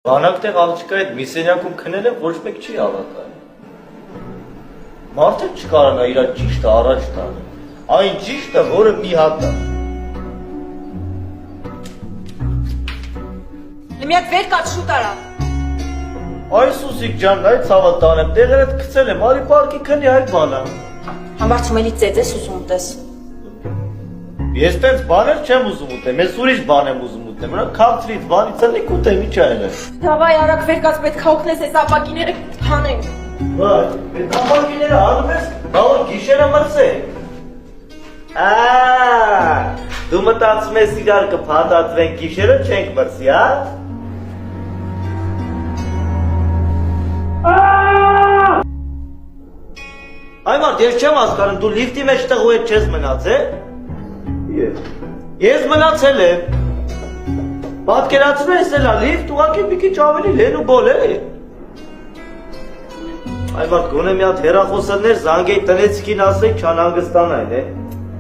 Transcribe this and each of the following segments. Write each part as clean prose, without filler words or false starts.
Բանակտեղ աղջկա այդ միսենյակում քնել է ոչ մեկ չի հավատալ։ Մարդը չկարանա իր ճիշտը առաջ տանը, այն ճիշտը, որը մի հատ է։ Մի հատ վեր կաց շուտ արա։ Այս Սուսիկ ջան, այդ ցավը տանեմ, տեղերդ գցել եմ, արի պարկի քնի այդ բանը։ Համարցումելի ծեծ ես ուզում ուտես։ Ես տենց բաներ չեմ ուզում ուտեմ, ես ուրիշ բան եմ ուզում ուտեմ, նա քաղցրից բանից ելնի կուտեմ, ի՞նչ այլ է։ Դավայ արագ վեր կաց պետք է օգնես այս ապակիները հանենք։ Վայ, այդ ապակիները հանում ես, բա որ գիշերը մրցենք։ Դու մտածում ես իրար կփաթաթվենք, գիշերը չենք մրցի, հա։ Այ մարդ, ես չեմ հասկանում, դու լիֆտի մեջ տղու հետ չես մնացել։ Ես մնացել եմ։ Պատկերացնում ես էլա լիֆտ ուղղակի մի քիչ ավելի լեն ու բոլ է։ Այ մարդ, գոնե մի հատ հեռախոսներ զանգեի տնեցիկին ասեի չանհանգստանային,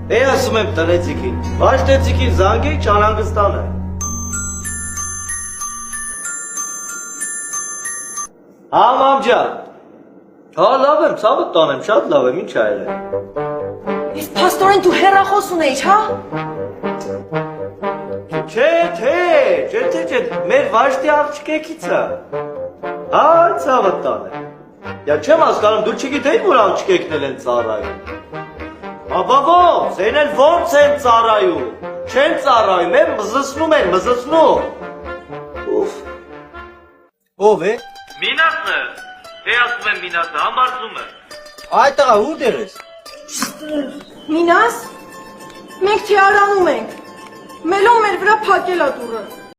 է։ Ասում եմ տնեցիկին, ոչ տնեցիկին զանգեի չանհանգստանային։ Հա, մամ ջան։ Հա, լավ եմ, ցավը տանեմ, շատ լավ եմ, ինչ այլ է։ Իսկ փաստորեն դու հեռախոս ունեիր, հա։ Չէ, մեր վաշտի աղջկեքից է։ Հա, ցավը տանեմ։ Յա չեմ հասկանում, դու չգիտեի, որ աղջկեքն են ծառայում։ Աբա ո՞նց, են էլ ո՞նց են ծառայում։ Չեն ծառայում, են մզսնում են, մզսնում։ Ուֆ։ Ո՞վ է։ Մինասը։ Թե ասում եմ Մինասը, համարձում է։ Այ տղա, ու դեր ես։ Մինաս, մենք թիարանում ենք։ Մելոն մեր վրա փակել է դուռը։